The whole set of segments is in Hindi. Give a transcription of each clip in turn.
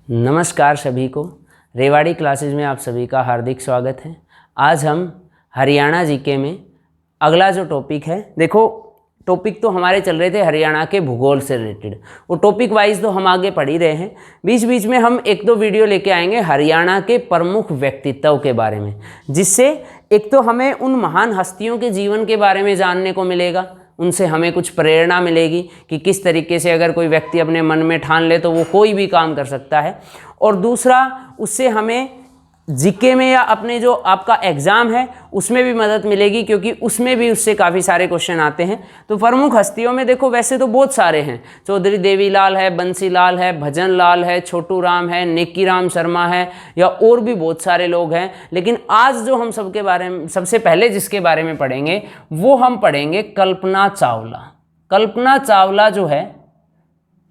नमस्कार सभी को। रेवाड़ी क्लासेज में आप सभी का हार्दिक स्वागत है। आज हम हरियाणा जीके में अगला जो टॉपिक है, देखो टॉपिक तो हमारे चल रहे थे हरियाणा के भूगोल से रिलेटेड, वो टॉपिक वाइज तो हम आगे पढ़ ही रहे हैं। बीच बीच में हम एक दो वीडियो लेके आएंगे हरियाणा के प्रमुख व्यक्तित्व के बारे में, जिससे एक तो हमें उन महान हस्तियों के जीवन के बारे में जानने को मिलेगा, उनसे हमें कुछ प्रेरणा मिलेगी कि किस तरीके से अगर कोई व्यक्ति अपने मन में ठान ले तो वो कोई भी काम कर सकता है। और दूसरा, उससे हमें जीके में या अपने जो आपका एग्ज़ाम है उसमें भी मदद मिलेगी, क्योंकि उसमें भी उससे काफ़ी सारे क्वेश्चन आते हैं। तो प्रमुख हस्तियों में देखो वैसे तो बहुत सारे हैं, चौधरी देवीलाल है, बंसीलाल है, भजन लाल है, छोटू राम है, नेकी राम शर्मा है, या और भी बहुत सारे लोग हैं। लेकिन आज जो हम सबके बारे में सबसे पहले जिसके बारे में पढ़ेंगे वो हम पढ़ेंगे कल्पना चावला। कल्पना चावला जो है,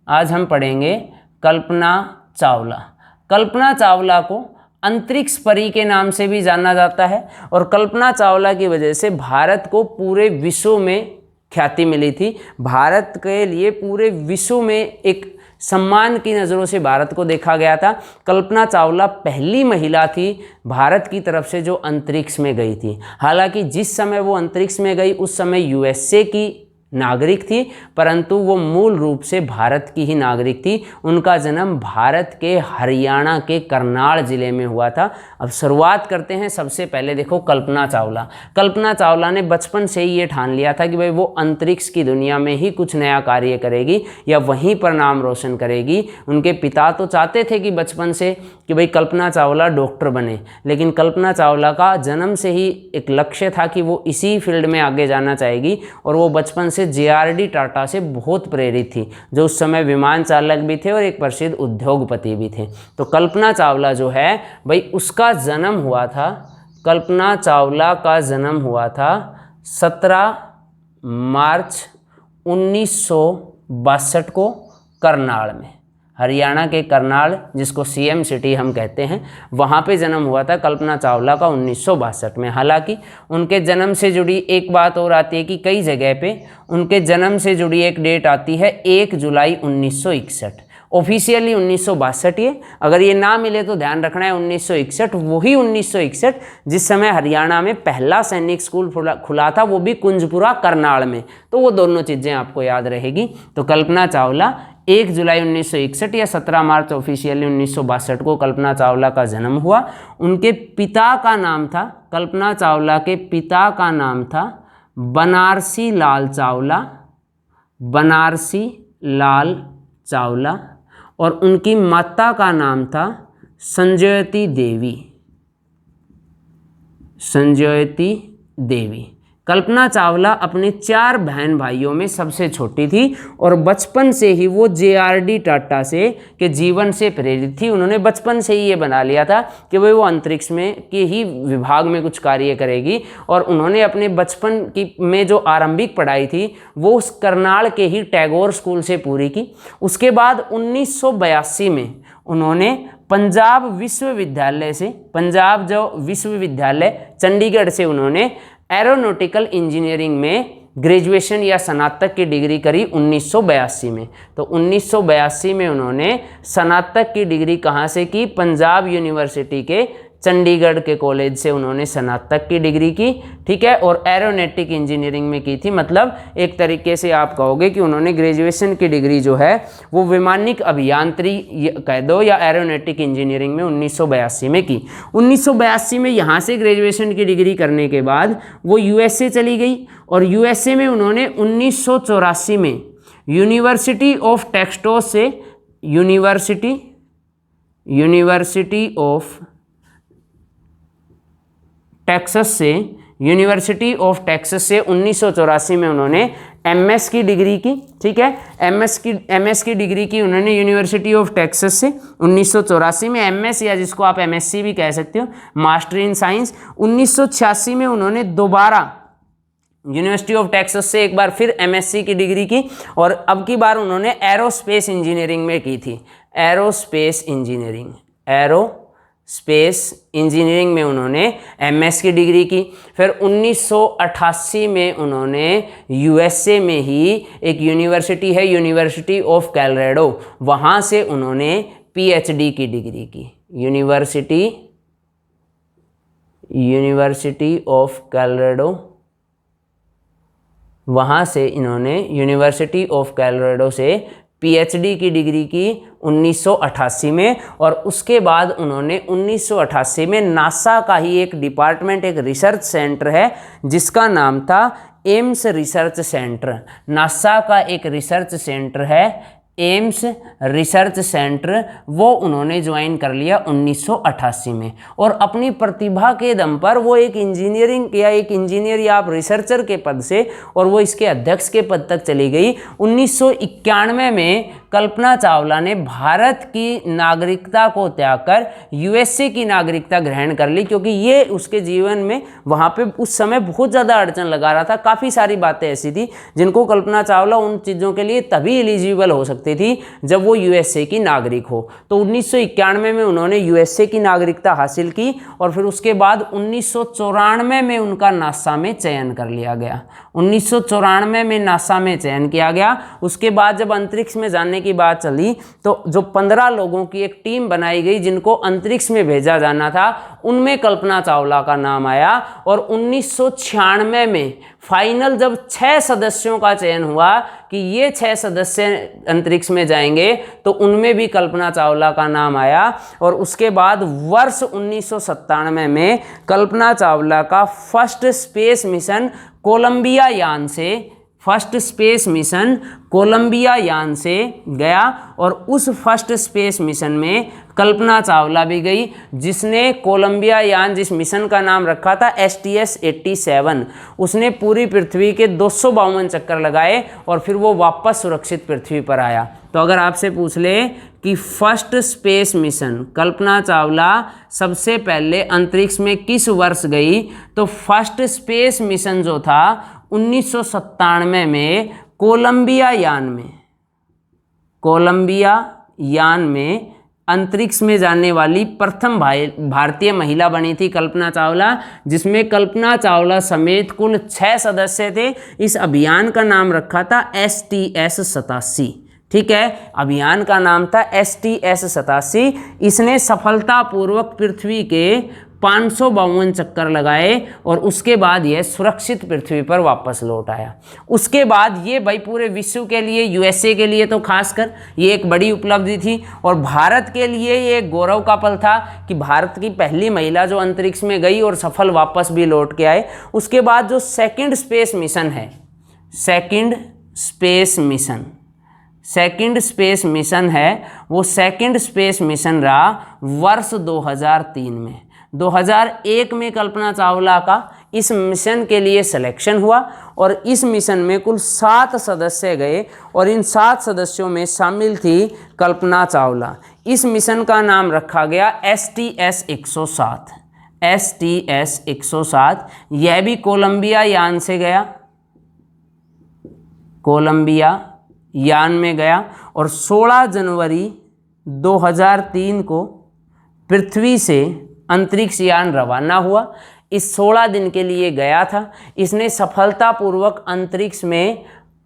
आज हम पढ़ेंगे कल्पना चावला। कल्पना चावला को अंतरिक्ष परी के नाम से भी जाना जाता है, और कल्पना चावला की वजह से भारत को पूरे विश्व में ख्याति मिली थी। भारत के लिए पूरे विश्व में एक सम्मान की नज़रों से भारत को देखा गया था। कल्पना चावला पहली महिला थी भारत की तरफ से जो अंतरिक्ष में गई थी। हालांकि जिस समय वो अंतरिक्ष में गई उस समय यूएसए की नागरिक थी, परंतु वो मूल रूप से भारत की ही नागरिक थी। उनका जन्म भारत के हरियाणा के करनाल ज़िले में हुआ था। अब शुरुआत करते हैं। सबसे पहले देखो कल्पना चावला। कल्पना चावला ने बचपन से ही ये ठान लिया था कि भाई वो अंतरिक्ष की दुनिया में ही कुछ नया कार्य करेगी या वहीं पर नाम रोशन करेगी। उनके पिता तो चाहते थे कि बचपन से कि भाई कल्पना चावला डॉक्टर बने, लेकिन कल्पना चावला का जन्म से ही एक लक्ष्य था कि वो इसी फील्ड में आगे जाना चाहेगी, और वो बचपन से जे.आर.डी. टाटा से बहुत प्रेरित थी, जो उस समय विमान चालक भी थे और एक प्रसिद्ध उद्योगपति भी थे। तो कल्पना चावला जो है भाई, उसका जन्म हुआ था, कल्पना चावला का जन्म हुआ था 17 मार्च 1962 को करनाल में, हरियाणा के करनाल, जिसको सीएम सिटी हम कहते हैं, वहाँ पे जन्म हुआ था कल्पना चावला का 1962 में। हालांकि उनके जन्म से जुड़ी एक बात और आती है कि कई जगह पे उनके जन्म से जुड़ी एक डेट आती है 1 जुलाई 1961। ऑफिशियली 1962 है, अगर ये ना मिले तो ध्यान रखना है 1961, वही 1961 जिस समय हरियाणा में पहला सैनिक स्कूल खुला था, वो भी कुंजपुरा करनाल में। तो वो दोनों चीज़ें आपको याद रहेगी। तो कल्पना चावला 1 जुलाई 1961 या 17 मार्च ऑफिशियली 1962 को कल्पना चावला का जन्म हुआ। उनके पिता का नाम था, कल्पना चावला के पिता का नाम था बनारसी लाल चावला, बनारसी लाल चावला, और उनकी माता का नाम था संजयती देवी, संजयती देवी। कल्पना चावला अपने 4 बहन भाइयों में सबसे छोटी थी, और बचपन से ही वो जे.आर.डी. टाटा से के जीवन से प्रेरित थी। उन्होंने बचपन से ही ये बना लिया था कि वो अंतरिक्ष में के ही विभाग में कुछ कार्य करेगी, और उन्होंने अपने बचपन की में जो आरंभिक पढ़ाई थी वो उस करनाल के ही टैगोर स्कूल से पूरी की। उसके बाद 1982 में उन्होंने पंजाब विश्वविद्यालय से, पंजाब जो विश्वविद्यालय चंडीगढ़ से, उन्होंने एरोनॉटिकल इंजीनियरिंग में ग्रेजुएशन या स्नातक की डिग्री करी 1982 में। तो 1982 में उन्होंने स्नातक की डिग्री कहाँ से की? पंजाब यूनिवर्सिटी के चंडीगढ़ के कॉलेज से उन्होंने स्नातक की डिग्री की, ठीक है, और एरोनॉटिक इंजीनियरिंग में की थी। मतलब एक तरीके से आप कहोगे कि उन्होंने ग्रेजुएशन की डिग्री जो है वो वैमानिक अभियांत्रिकी कह दो या एरोनॉटिक इंजीनियरिंग में 1982 में की। 1982 में यहाँ से ग्रेजुएशन की डिग्री करने के बाद वो यूएसए चली गई, और यूएसए में उन्होंने 1984 में यूनिवर्सिटी ऑफ टेक्सास से यूनिवर्सिटी ऑफ टेक्सास से 1984 में उन्होंने एमएस की डिग्री की, ठीक है, एमएस की डिग्री की उन्होंने यूनिवर्सिटी ऑफ टेक्सास से 1984 में। एमएस या जिसको आप एमएससी भी कह सकते हो, मास्टर इन साइंस। 1986 में उन्होंने दोबारा यूनिवर्सिटी ऑफ टेक्सास से एक बार फिर एमएससी की डिग्री की, और अब की बार उन्होंने एरोस्पेस इंजीनियरिंग में की थी। एरोस्पेस इंजीनियरिंग में उन्होंने एमएस की डिग्री की। फिर 1988 में उन्होंने यूएसए में ही एक यूनिवर्सिटी है, यूनिवर्सिटी ऑफ कोलोराडो, वहाँ से उन्होंने पीएचडी की डिग्री की। यूनिवर्सिटी ऑफ कोलोराडो, वहाँ से इन्होंने यूनिवर्सिटी ऑफ कोलोराडो से पीएचडी की डिग्री की 1988 में। और उसके बाद उन्होंने 1988 में नासा का ही एक डिपार्टमेंट, एक रिसर्च सेंटर है जिसका नाम था एम्स रिसर्च सेंटर। नासा का एक रिसर्च सेंटर है एम्स रिसर्च सेंटर, वो उन्होंने ज्वाइन कर लिया 1988 में। और अपनी प्रतिभा के दम पर वो एक इंजीनियर या आप रिसर्चर के पद से, और वो इसके अध्यक्ष के पद तक चली गई। 1991 में कल्पना चावला ने भारत की नागरिकता को त्याग कर यूएसए की नागरिकता ग्रहण कर ली, क्योंकि ये उसके जीवन में वहाँ पे उस समय बहुत ज़्यादा अड़चन लगा रहा था। काफ़ी सारी बातें ऐसी थी जिनको कल्पना चावला उन चीज़ों के लिए तभी एलिजिबल हो सकती थी जब वो यूएसए की नागरिक हो। तो 1991 में उन्होंने यूएसए की नागरिकता हासिल की, और फिर उसके बाद 1994 में उनका नासा में चयन कर लिया गया। 1994 में नासा में चयन किया गया। उसके बाद जब अंतरिक्ष में जाने की बात चली तो जो 15 लोगों की एक टीम बनाई गई जिनको अंतरिक्ष में भेजा जाना था, उनमें कल्पना चावला का नाम आया। और 1996 में फाइनल जब 6 सदस्यों का चयन हुआ कि ये 6 सदस्य अंतरिक्ष में जाएंगे, तो उनमें भी कल्पना चावला का नाम आया। और उसके बाद वर्ष 1997 में कल्पना चावला का फर्स्ट स्पेस मिशन कोलंबिया यान से गया। और उस फर्स्ट स्पेस मिशन में कल्पना चावला भी गई, जिसने कोलंबिया यान, जिस मिशन का नाम रखा था STS-87, उसने पूरी पृथ्वी के 252 चक्कर लगाए और फिर वो वापस सुरक्षित पृथ्वी पर आया। तो अगर आपसे पूछ ले कि first space mission Kalpana Chawla सबसे पहले अंतरिक्ष में किस वर्ष गई, तो फर्स्ट स्पेस मिशन जो था 1997 में कोलंबिया यान में अंतरिक्ष में जाने वाली प्रथम भारतीय महिला बनी थी कल्पना चावला, जिसमें कल्पना चावला समेत कुल 6 सदस्य थे। इस अभियान का नाम रखा था STS-87। ठीक है, अभियान का नाम था STS-87। इसने सफलतापूर्वक पृथ्वी के 552 चक्कर लगाए और उसके बाद यह सुरक्षित पृथ्वी पर वापस लौट आया। उसके बाद ये भाई पूरे विश्व के लिए, यूएसए के लिए तो खासकर ये एक बड़ी उपलब्धि थी, और भारत के लिए ये एक गौरव का पल था कि भारत की पहली महिला जो अंतरिक्ष में गई और सफल वापस भी लौट के आए। उसके बाद जो सेकंड स्पेस मिशन है वो सेकंड स्पेस मिशन रहा वर्ष 2003 में। 2001 में कल्पना चावला का इस मिशन के लिए सिलेक्शन हुआ और इस मिशन में कुल 7 सदस्य गए और इन 7 सदस्यों में शामिल थी कल्पना चावला। इस मिशन का नाम रखा गया STS-107। यह भी कोलंबिया यान से गया, कोलंबिया यान में गया और 16 जनवरी 2003 को पृथ्वी से अंतरिक्ष यान रवाना हुआ। इस 16 दिन के लिए गया था। इसने सफलतापूर्वक अंतरिक्ष में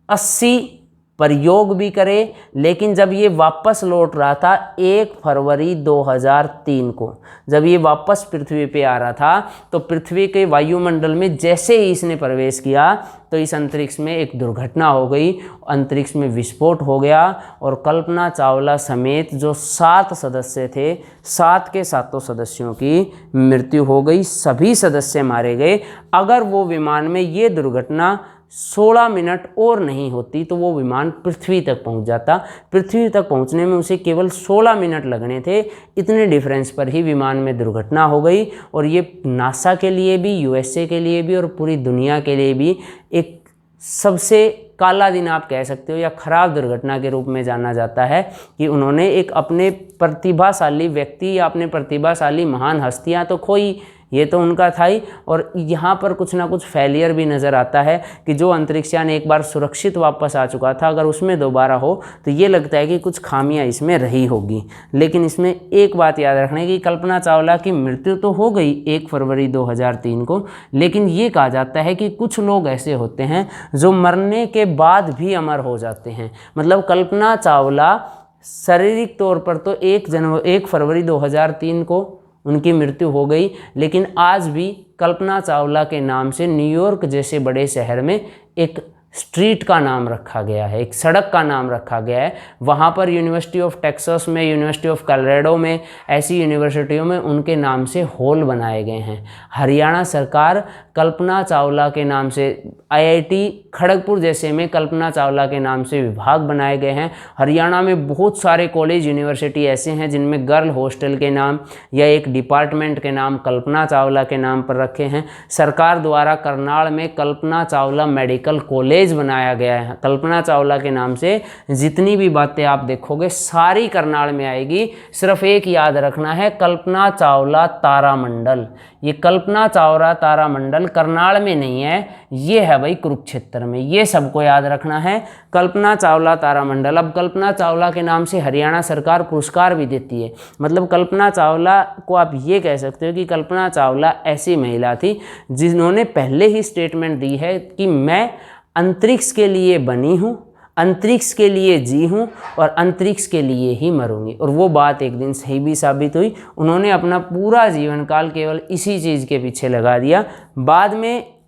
80 प्रयोग भी करे, लेकिन जब ये वापस लौट रहा था 1 फरवरी 2003 को, जब ये वापस पृथ्वी पे आ रहा था, तो पृथ्वी के वायुमंडल में जैसे ही इसने प्रवेश किया तो इस अंतरिक्ष में एक दुर्घटना हो गई, अंतरिक्ष में विस्फोट हो गया और कल्पना चावला समेत जो 7 सदस्य थे, 7 के 7 सदस्यों की मृत्यु हो गई, सभी सदस्य मारे गए। अगर वो विमान में ये दुर्घटना 16 मिनट और नहीं होती तो वो विमान पृथ्वी तक पहुंच जाता। पृथ्वी तक पहुंचने में उसे केवल 16 मिनट लगने थे। इतने डिफरेंस पर ही विमान में दुर्घटना हो गई और ये नासा के लिए भी, यूएसए के लिए भी और पूरी दुनिया के लिए भी एक सबसे काला दिन आप कह सकते हो या ख़राब दुर्घटना के रूप में जाना जाता है कि उन्होंने एक अपने प्रतिभाशाली व्यक्ति या अपने प्रतिभाशाली महान हस्तियाँ तो खोई, ये तो उनका था ही, और यहाँ पर कुछ ना कुछ फेलियर भी नज़र आता है कि जो अंतरिक्षयान एक बार सुरक्षित वापस आ चुका था, अगर उसमें दोबारा हो तो ये लगता है कि कुछ खामियां इसमें रही होगी। लेकिन इसमें एक बात याद रखने की, कल्पना चावला की मृत्यु तो हो गई 1 फरवरी 2003 को, लेकिन ये कहा जाता है कि कुछ लोग ऐसे होते हैं जो मरने के बाद भी अमर हो जाते हैं। मतलब कल्पना चावला शारीरिक तौर पर तो 1 फरवरी 2003 को उनकी मृत्यु हो गई, लेकिन आज भी कल्पना चावला के नाम से न्यूयॉर्क जैसे बड़े शहर में एक स्ट्रीट का नाम रखा गया है, एक सड़क का नाम रखा गया है। वहाँ पर यूनिवर्सिटी ऑफ टेक्सास में, यूनिवर्सिटी ऑफ कोलोराडो में, ऐसी यूनिवर्सिटियों में उनके नाम से हॉल बनाए गए हैं। हरियाणा सरकार कल्पना चावला के नाम से, IIT खड़गपुर जैसे में कल्पना चावला के नाम से विभाग बनाए गए हैं। हरियाणा में बहुत सारे कॉलेज यूनिवर्सिटी ऐसे हैं जिनमें गर्ल हॉस्टल के नाम या एक डिपार्टमेंट के नाम कल्पना चावला के नाम पर रखे हैं। सरकार द्वारा करनाल में कल्पना चावला मेडिकल कॉलेज बनाया गया है। कल्पना चावला के नाम से जितनी भी बातें आप देखोगे सारी करनाल में आएगी। सिर्फ एक याद रखना है, कल्पना चावला तारामंडल। ये कल्पना चावला तारामंडल करनाल में नहीं है, ये है भाई कुरुक्षेत्र में। ये सबको याद रखना है, कल्पना चावला तारामंडल। अब कल्पना चावला के नाम से हरियाणा सरकार पुरस्कार भी देती है। मतलब कल्पना चावला को आप ये कह सकते हो कि कल्पना चावला ऐसी महिला थी जिन्होंने पहले ही स्टेटमेंट दी है कि मैं अंतरिक्ष के लिए बनी हूँ, अंतरिक्ष के लिए जी हूँ और अंतरिक्ष के लिए ही मरूंगी। और वो बात एक दिन सही भी साबित हुई। उन्होंने अपना पूरा जीवन काल केवल इसी चीज़ के पीछे लगा दिया। बाद में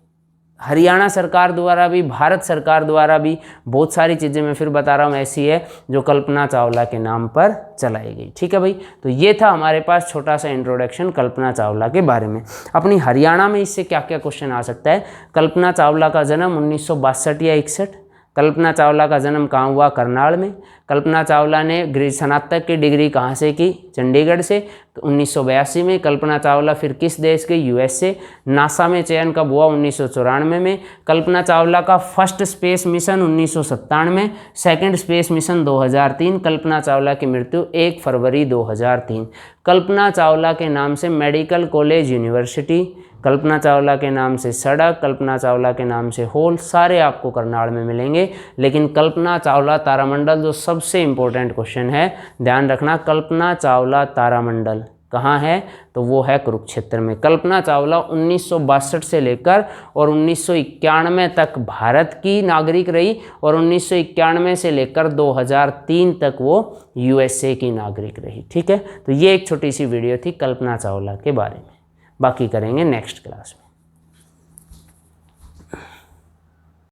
हरियाणा सरकार द्वारा भी, भारत सरकार द्वारा भी बहुत सारी चीज़ें मैं फिर बता रहा हूँ ऐसी है जो कल्पना चावला के नाम पर चलाई गई। ठीक है भाई, तो ये था हमारे पास छोटा सा इंट्रोडक्शन कल्पना चावला के बारे में। अपनी हरियाणा में इससे क्या क्या क्वेश्चन आ सकता है। कल्पना चावला का जन्म 1962 या 61। कल्पना चावला का जन्म कहाँ हुआ? करनाल में। कल्पना चावला ने स्नातक की डिग्री कहाँ से की? चंडीगढ़ से। तो 1982 में। कल्पना चावला फिर किस देश के? USA। नासा में चयन कब हुआ? 1994 में। कल्पना चावला का first space mission 1997, second space mission 2003। Kalpana Chawla की मृत्यु 1 फरवरी 2003। कल्पना चावला के नाम से medical college university, Kalpana Chawla के नाम से सड़क, कल्पना चावला के नाम से हॉल, सारे आपको करनाल में मिलेंगे। लेकिन कल्पना चावला तारामंडल जो सबसे इम्पोर्टेंट क्वेश्चन है, ध्यान रखना, कल्पना चावला तारामंडल कहाँ है? तो वो है कुरुक्षेत्र में। कल्पना चावला 1962 से लेकर और 1991 तक भारत की नागरिक रही और 1991 से लेकर 2003 तक वो USA की नागरिक रही। ठीक है, तो ये एक छोटी सी वीडियो थी कल्पना चावला के बारे में। बाकी करेंगे नेक्स्ट क्लास में।